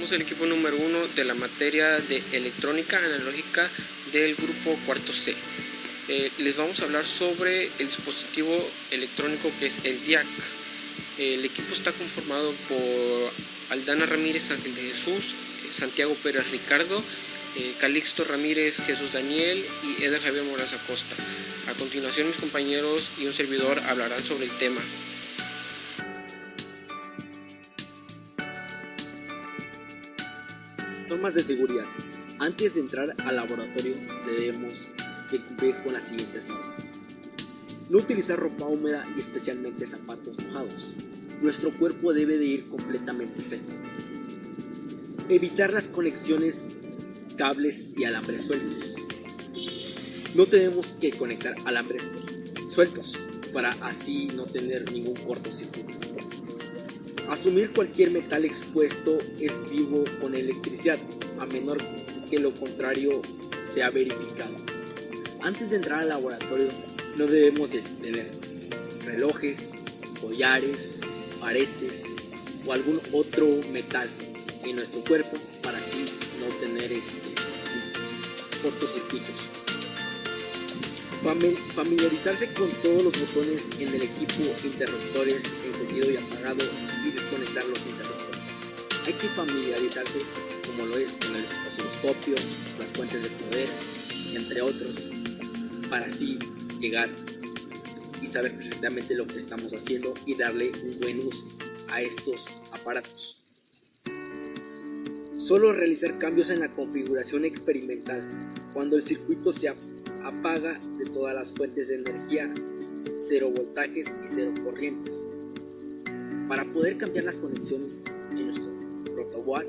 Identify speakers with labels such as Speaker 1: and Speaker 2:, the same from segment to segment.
Speaker 1: Somos el equipo número 1 de la materia de electrónica analógica del grupo cuarto C. Les vamos a hablar sobre el dispositivo electrónico que es el DIAC. El equipo está conformado por Aldana Ramírez Ángel de Jesús, Santiago Pérez Ricardo, Calixto Ramírez Jesús Daniel y Eder Javier Moraz Acosta. A continuación, mis compañeros y un servidor hablarán sobre el tema.
Speaker 2: Normas de seguridad. Antes de entrar al laboratorio debemos de cumplir con las siguientes normas. No utilizar ropa húmeda y especialmente zapatos mojados. Nuestro cuerpo debe de ir completamente seco. Evitar las conexiones, cables y alambres sueltos. No tenemos que conectar alambres sueltos para así no tener ningún cortocircuito. Asumir cualquier metal expuesto es vivo con electricidad, a menor que lo contrario sea verificado. Antes de entrar al laboratorio, no debemos de tener relojes, collares, aretes o algún otro metal en nuestro cuerpo para así no tener cortocircuitos. Familiarizarse con todos los botones en el equipo, interruptores, encendido y apagado y desconectar los interruptores. Hay que familiarizarse como lo es con el osciloscopio, las fuentes de poder, entre otros, para así llegar y saber perfectamente lo que estamos haciendo y darle un buen uso a estos aparatos. Solo realizar cambios en la configuración experimental cuando el circuito se apaga de todas las fuentes de energía, 0 voltajes y 0 corrientes. Para poder cambiar las conexiones en nuestro protoboard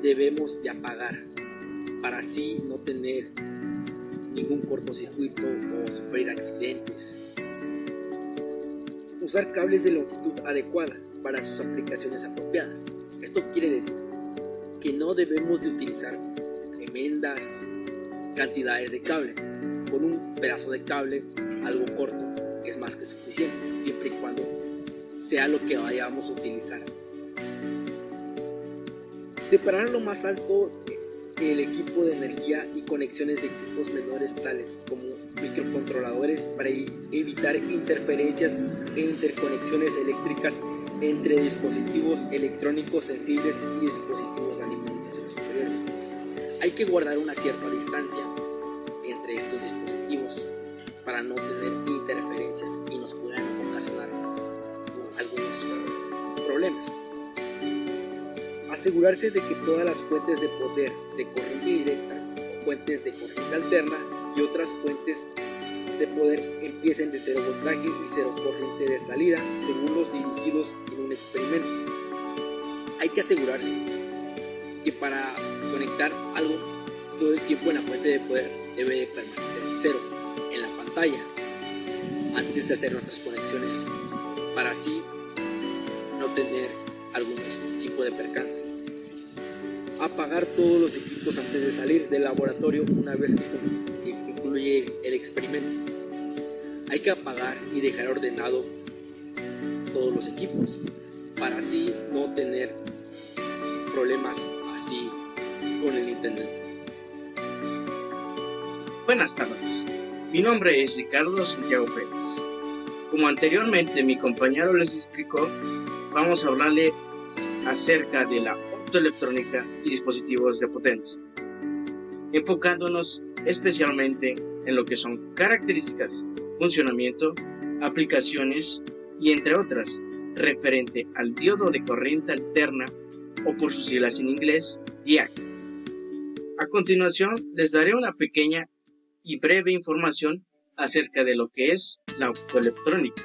Speaker 2: debemos de apagar para así no tener ningún cortocircuito o sufrir accidentes. Usar cables de longitud adecuada para sus aplicaciones apropiadas. Esto quiere decir que no debemos de utilizar tremendas cantidades de cable. Con un pedazo de cable algo corto es más que suficiente, siempre y cuando sea lo que vayamos a utilizar. Separar lo más alto el equipo de energía y conexiones de equipos menores tales como microcontroladores para evitar interferencias e interconexiones eléctricas entre dispositivos electrónicos sensibles y dispositivos de alimentación superiores. Hay que guardar una cierta distancia entre estos dispositivos para no tener interferencias y nos puedan ocasionar algunos problemas. Asegurarse de que todas las fuentes de poder de corriente directa, fuentes de corriente alterna y otras fuentes de poder empiecen de 0 voltaje y 0 corriente de salida según los dirigidos en un experimento. Hay que asegurarse que para conectar algo todo el tiempo en la fuente de poder debe de permanecer en 0 en la pantalla antes de hacer nuestras conexiones para así no tener algún tipo de percance. Apagar todos los equipos antes de salir del laboratorio una vez que concluye el experimento. Hay que apagar y dejar ordenado todos los equipos para así no tener problemas así con el internet.
Speaker 3: Buenas tardes, mi nombre es Ricardo Santiago Pérez. Como anteriormente mi compañero les explicó, vamos a hablarle acerca de la optoelectrónica y dispositivos de potencia, enfocándonos especialmente en lo que son características, funcionamiento, aplicaciones y entre otras, referente al diodo de corriente alterna o por sus siglas en inglés, DIAC. A continuación les daré una pequeña y breve información acerca de lo que es la optoelectrónica.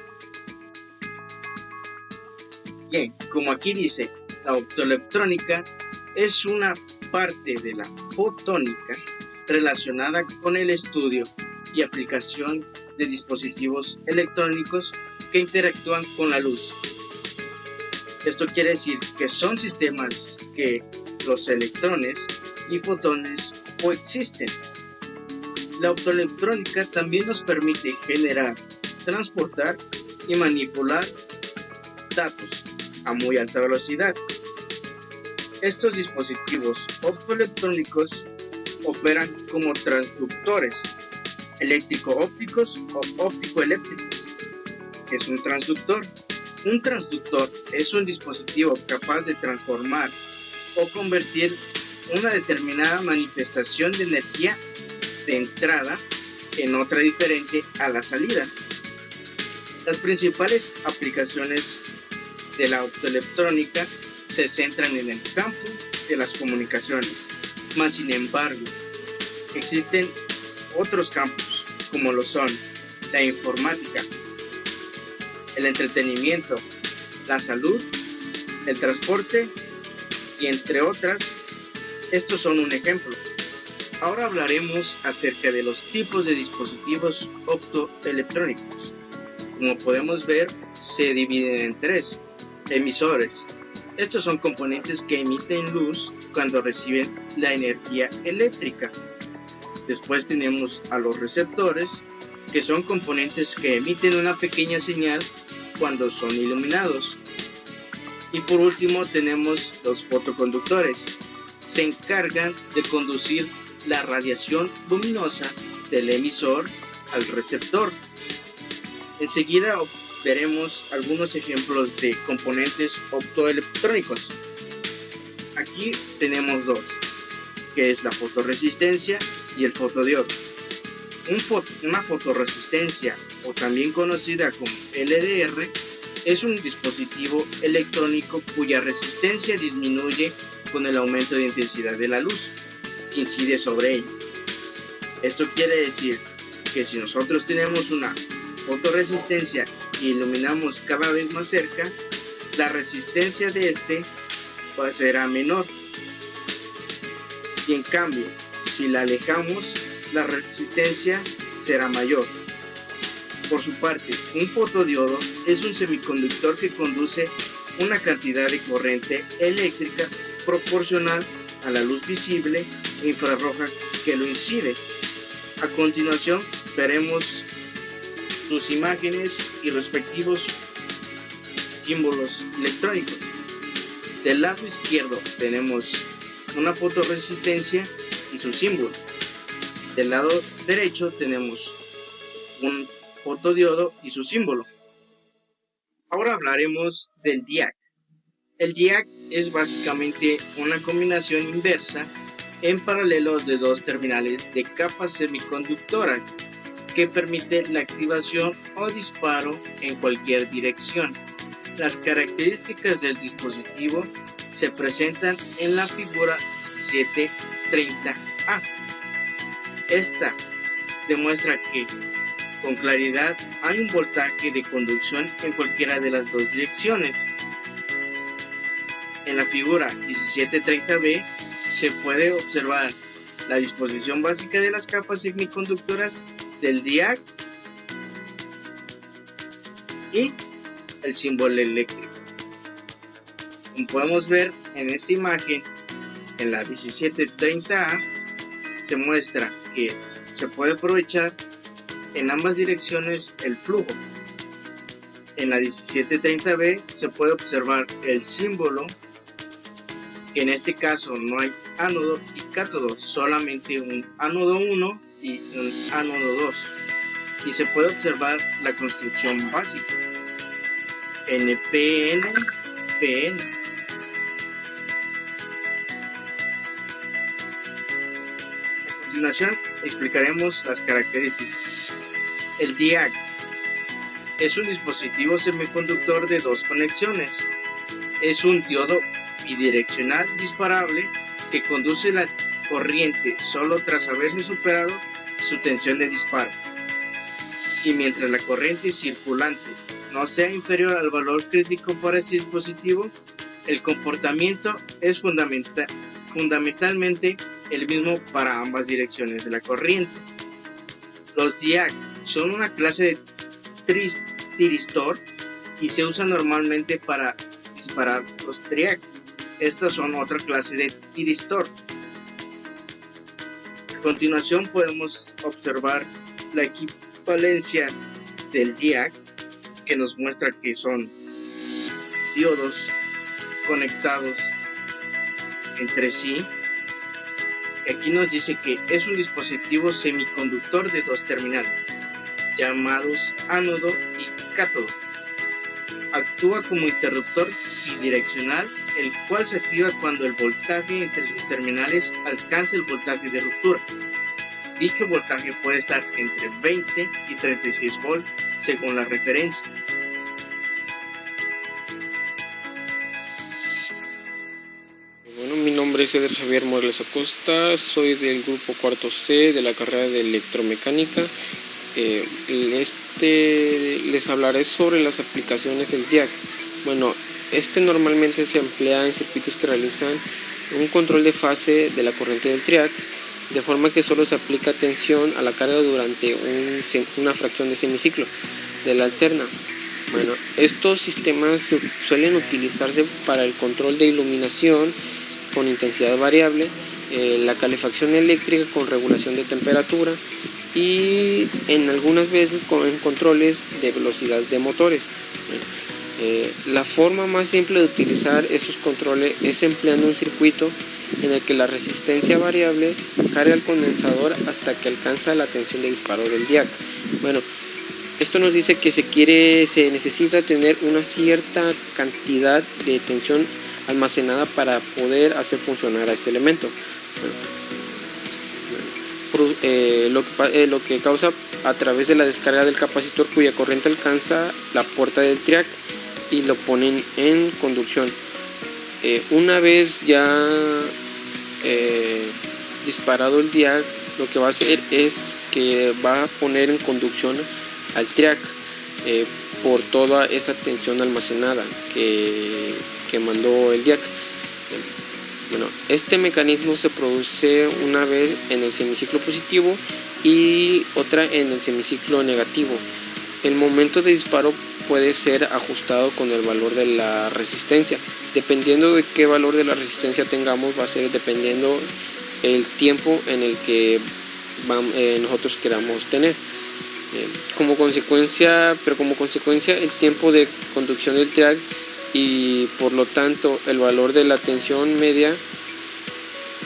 Speaker 3: Bien, como aquí dice, la optoelectrónica es una parte de la fotónica relacionada con el estudio y aplicación de dispositivos electrónicos que interactúan con la luz. Esto quiere decir que son sistemas que los electrones y fotones coexisten. La optoelectrónica también nos permite generar, transportar y manipular datos a muy alta velocidad. Estos dispositivos optoelectrónicos operan como transductores eléctrico-ópticos o óptico-eléctricos. ¿Qué es un transductor? Un transductor es un dispositivo capaz de transformar o convertir una determinada manifestación de energía de entrada en otra diferente a la salida. Las principales aplicaciones de la optoelectrónica se centran en el campo de las comunicaciones, mas sin embargo, existen otros campos como lo son la informática, el entretenimiento, la salud, el transporte y entre otras. Estos son un ejemplo. Ahora hablaremos acerca de los tipos de dispositivos optoelectrónicos. Como podemos ver, se dividen en tres: emisores. Estos son componentes que emiten luz cuando reciben la energía eléctrica. Después tenemos a los receptores, que son componentes que emiten una pequeña señal cuando son iluminados. Y por último tenemos los fotoconductores. Se encargan de conducir la radiación luminosa del emisor al receptor. Enseguida veremos algunos ejemplos de componentes optoelectrónicos. Aquí tenemos dos, que es la fotorresistencia y el fotodiodo. Una fotorresistencia, o también conocida como LDR, es un dispositivo electrónico cuya resistencia disminuye con el aumento de intensidad de la luz que incide sobre ella. Esto quiere decir que si nosotros tenemos una fotorresistencia y iluminamos cada vez más cerca, la resistencia de este será menor. Y en cambio, si la alejamos, la resistencia será mayor. Por su parte, un fotodiodo es un semiconductor que conduce una cantidad de corriente eléctrica proporcional a la luz visible e infrarroja que lo incide. A continuación, veremos sus imágenes y respectivos símbolos electrónicos. Del lado izquierdo tenemos una fotorresistencia y su símbolo. Del lado derecho tenemos un fotodiodo y su símbolo. Ahora hablaremos del DIAC. El DIAC es básicamente una combinación inversa en paralelo de dos terminales de capas semiconductoras que permite la activación o disparo en cualquier dirección. Las características del dispositivo se presentan en la figura 1730A. Esta demuestra que con claridad hay un voltaje de conducción en cualquiera de las dos direcciones. En la figura 1730B se puede observar la disposición básica de las capas semiconductoras del DIAC y el símbolo eléctrico. Como podemos ver en esta imagen, en la 1730A se muestra que se puede aprovechar en ambas direcciones el flujo. En la 1730B se puede observar el símbolo, que en este caso no hay ánodo y cátodo, solamente un ánodo 1 y un ánodo 2. Y se puede observar la construcción básica, NPN, PN. A continuación explicaremos las características. El DIAC es un dispositivo semiconductor de dos conexiones. Es un diodo bidireccional disparable que conduce la corriente solo tras haberse superado su tensión de disparo. Y mientras la corriente circulante no sea inferior al valor crítico para este dispositivo, el comportamiento es fundamentalmente el mismo para ambas direcciones de la corriente. Los DIAC son una clase de tiristor y se usan normalmente para disparar los TRIAC. Estas son otra clase de tiristor. A continuación podemos observar la equivalencia del DIAC, que nos muestra que son diodos conectados entre sí. Aquí nos dice que es un dispositivo semiconductor de dos terminales, llamados ánodo y cátodo. Actúa como interruptor bidireccional, el cual se activa cuando el voltaje entre sus terminales alcanza el voltaje de ruptura. Dicho voltaje puede estar entre 20 y 36 volts según la referencia.
Speaker 1: Bueno, mi nombre es Eder Javier Morales Acosta, soy del grupo cuarto C de la carrera de electromecánica. Les hablaré sobre las aplicaciones del DIAC. Bueno, normalmente se emplea en circuitos que realizan un control de fase de la corriente del triac, de forma que solo se aplica tensión a la carga durante una fracción de semiciclo de la alterna. Bueno, estos sistemas suelen utilizarse para el control de iluminación con intensidad variable, la calefacción eléctrica con regulación de temperatura y en algunas veces en controles de velocidad de motores. La forma más simple de utilizar estos controles es empleando un circuito en el que la resistencia variable carga el condensador hasta que alcanza la tensión de disparo del DIAC. Bueno, esto nos dice que se necesita tener una cierta cantidad de tensión almacenada para poder hacer funcionar a este elemento. Lo que causa a través de la descarga del capacitor cuya corriente alcanza la puerta del triac y lo ponen en conducción. Una vez ya disparado el DIAC, lo que va a hacer es que va a poner en conducción al triac por toda esa tensión almacenada que mandó el DIAC. Bueno, este mecanismo se produce una vez en el semiciclo positivo y otra en el semiciclo negativo. El momento de disparo puede ser ajustado con el valor de la resistencia. Dependiendo de qué valor de la resistencia tengamos, va a ser dependiendo el tiempo en el que nosotros queramos tener. Como consecuencia el tiempo de conducción del triac y por lo tanto el valor de la tensión media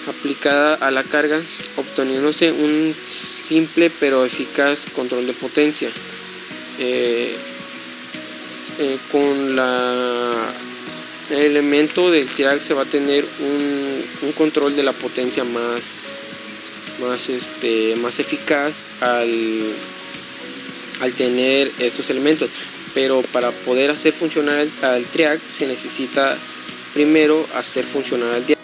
Speaker 1: aplicada a la carga, obteniéndose un simple pero eficaz control de potencia. Con el elemento del triac se va a tener un control de la potencia más eficaz al tener estos elementos, pero para poder hacer funcionar al triac se necesita primero hacer funcionar al DIAC.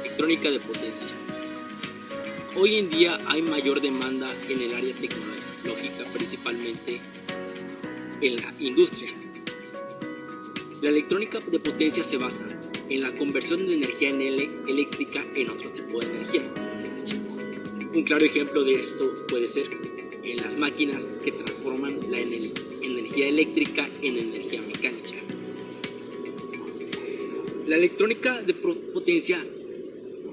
Speaker 2: Electrónica de potencia. Hoy en día hay mayor demanda en el área tecnológica, principalmente en la industria. La electrónica de potencia se basa en la conversión de energía eléctrica en otro tipo de energía. Un claro ejemplo de esto puede ser en las máquinas que transforman la energía eléctrica en energía mecánica. La electrónica de potencia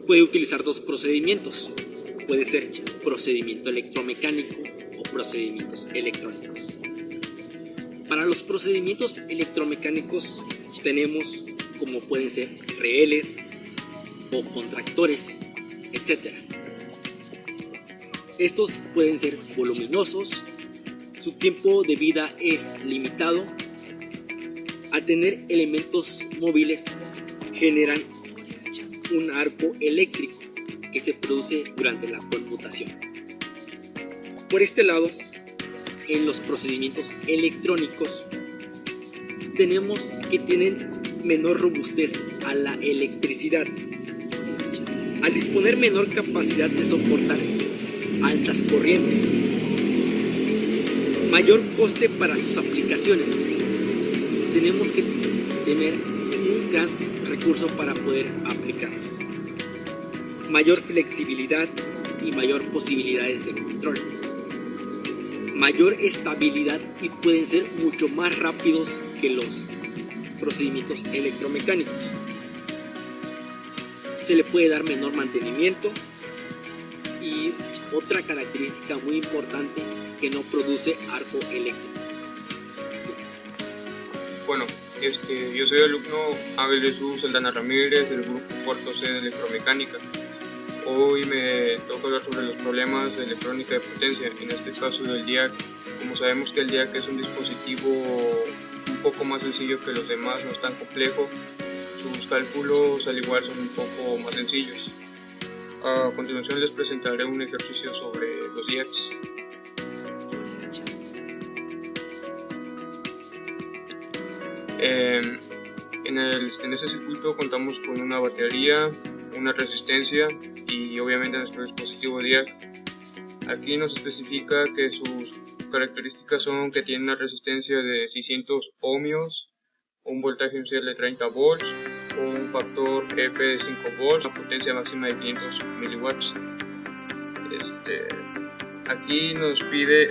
Speaker 2: puede utilizar dos procedimientos. Puede ser procedimiento electromecánico o procedimientos electrónicos. Para los procedimientos electromecánicos tenemos como pueden ser reles o contractores, etc. Estos pueden ser voluminosos, su tiempo de vida es limitado. Al tener elementos móviles generan un arco eléctrico que se produce durante la conmutación. Por este lado, en los procedimientos electrónicos tenemos que tienen menor robustez a la electricidad. Al disponer menor capacidad de soportar altas corrientes, mayor coste para sus aplicaciones, tenemos que tener un gran recurso para poder aplicarlos. Mayor flexibilidad y mayor posibilidades de control, mayor estabilidad y pueden ser mucho más rápidos que los procedimientos electromecánicos. Se le puede dar menor mantenimiento y otra característica muy importante, que no produce arco eléctrico.
Speaker 1: Bueno,
Speaker 4: Yo soy alumno Abel Jesús Aldana Ramírez del grupo cuarto C de electromecánica. Hoy me toca hablar sobre los problemas de electrónica de potencia, en este caso del DIAC. Como sabemos que el DIAC es un dispositivo un poco más sencillo que los demás, no es tan complejo, sus cálculos al igual son un poco más sencillos. A continuación les presentaré un ejercicio sobre los DIACs. En ese circuito contamos con una batería, una resistencia y obviamente nuestro dispositivo DIAC. Aquí nos especifica que sus características son que tiene una resistencia de 600 ohmios, un voltaje inicial de 30 volts, un factor F de 5 volts, una potencia máxima de 500 miliwatts. Aquí nos pide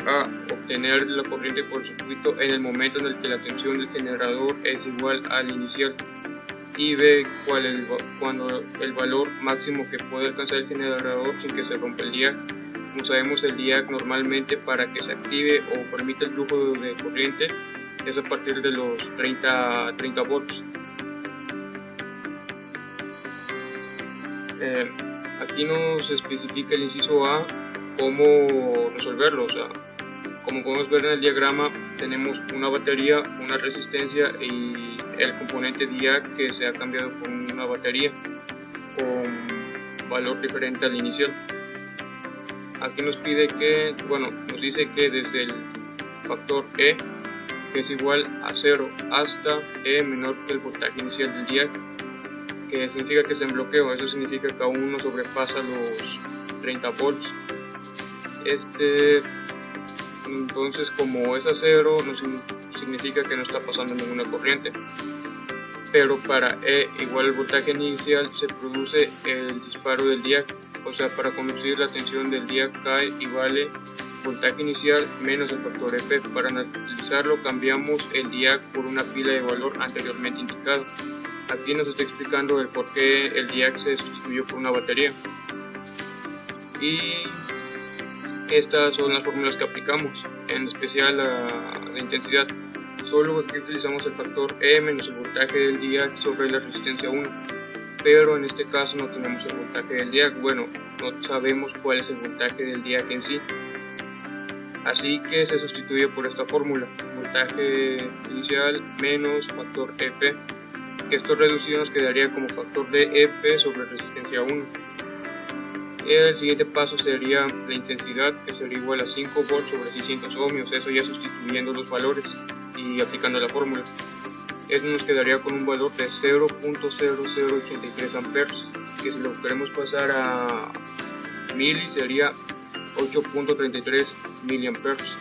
Speaker 4: obtener la corriente por el circuito en el momento en el que la tensión del generador es igual al inicial y ve cuando el valor máximo que puede alcanzar el generador sin que se rompa el DIAC. Como sabemos, el DIAC normalmente para que se active o permita el flujo de corriente es a partir de los 30 volts. Aquí nos especifica el inciso A cómo resolverlo. O sea, como podemos ver en el diagrama, tenemos una batería, una resistencia y el componente DIAC que se ha cambiado por una batería con valor diferente al inicial. Aquí nos pide nos dice que desde el factor E, que es igual a 0, hasta E menor que el voltaje inicial del DIAC, que significa que está en bloqueo. Eso significa que aún no sobrepasa los 30 volts. Entonces, como es a 0, no significa que no está pasando ninguna corriente. Pero para E igual al voltaje inicial se produce el disparo del DIAC. O sea, para conducir la tensión del DIAC K equivale voltaje inicial menos el factor F. Para analizarlo, cambiamos el DIAC por una pila de valor anteriormente indicado. Aquí nos está explicando el por qué el DIAC se sustituyó por una batería. Y estas son las fórmulas que aplicamos, en especial la intensidad. Solo aquí utilizamos el factor E menos el voltaje del DIAC sobre la resistencia 1. Pero en este caso no tenemos el voltaje del DIAC. Bueno, no sabemos cuál es el voltaje del DIAC en sí. Así que se sustituye por esta fórmula, voltaje inicial menos factor EP. Esto reducido nos quedaría como factor de EP sobre resistencia 1. El siguiente paso sería la intensidad, que sería igual a 5 volts sobre 600 ohmios, eso ya sustituyendo los valores y aplicando la fórmula. Esto nos quedaría con un valor de 0.0083 amperes, que si lo queremos pasar a mili sería 8.33 miliamperes.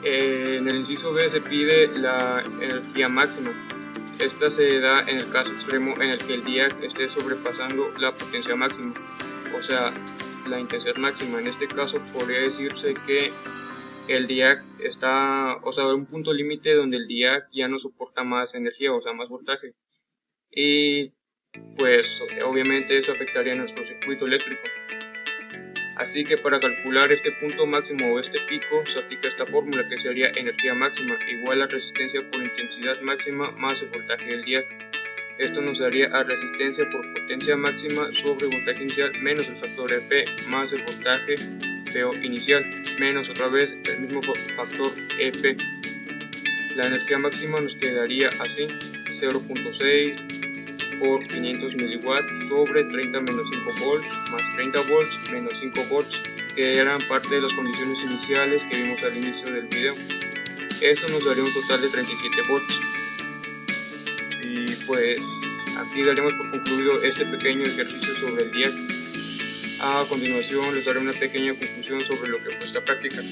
Speaker 4: En el inciso B se pide la energía máxima. Esta se da en el caso extremo en el que el DIAC esté sobrepasando la potencia máxima, o sea, la intensidad máxima. En este caso podría decirse que el DIAC está, en un punto límite donde el DIAC ya no soporta más energía, o sea, más voltaje. Y pues obviamente eso afectaría a nuestro circuito eléctrico. Así que para calcular este punto máximo o este pico se aplica esta fórmula, que sería energía máxima igual a resistencia por intensidad máxima más el voltaje del DIAC. Esto nos daría a resistencia por potencia máxima sobre voltaje inicial menos el factor EP más el voltaje PO inicial menos otra vez el mismo factor EP. La energía máxima nos quedaría así, 0.6 por 500 miliwatts sobre 30 menos 5 volts más 30 volts menos 5 volts, que eran parte de las condiciones iniciales que vimos al inicio del video. Eso nos daría un total de 37 volts. Y pues aquí daremos por concluido este pequeño ejercicio sobre el DIAC. A continuación les daré una pequeña conclusión sobre lo que fue esta práctica.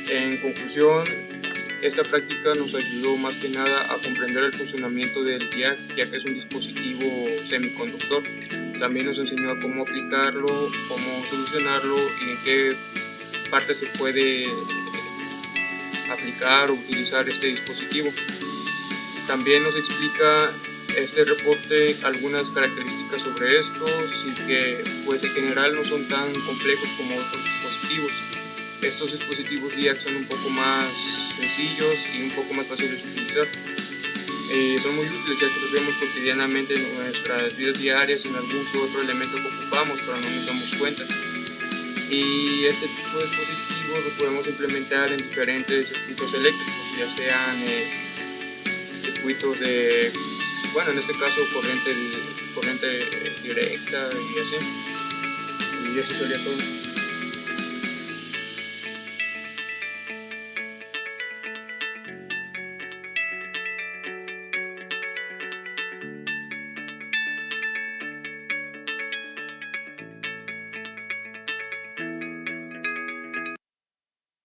Speaker 4: En conclusión, esta práctica nos ayudó más que nada a comprender el funcionamiento del DIAC, ya que es un dispositivo semiconductor. También nos enseñó a cómo aplicarlo, cómo solucionarlo y en qué parte se puede aplicar o utilizar este dispositivo. También nos explica este reporte algunas características sobre estos y que pues en general no son tan complejos como otros dispositivos. estos dispositivos DIAC son un poco más sencillos y un poco más fáciles de utilizar. Son muy útiles ya que los vemos cotidianamente en nuestras vidas diarias, en algún que otro elemento que ocupamos, pero no nos damos cuenta. Y este tipo de dispositivos los podemos implementar en diferentes circuitos eléctricos, ya sean circuitos de, bueno, en este caso corriente directa y así. Y eso sería todo.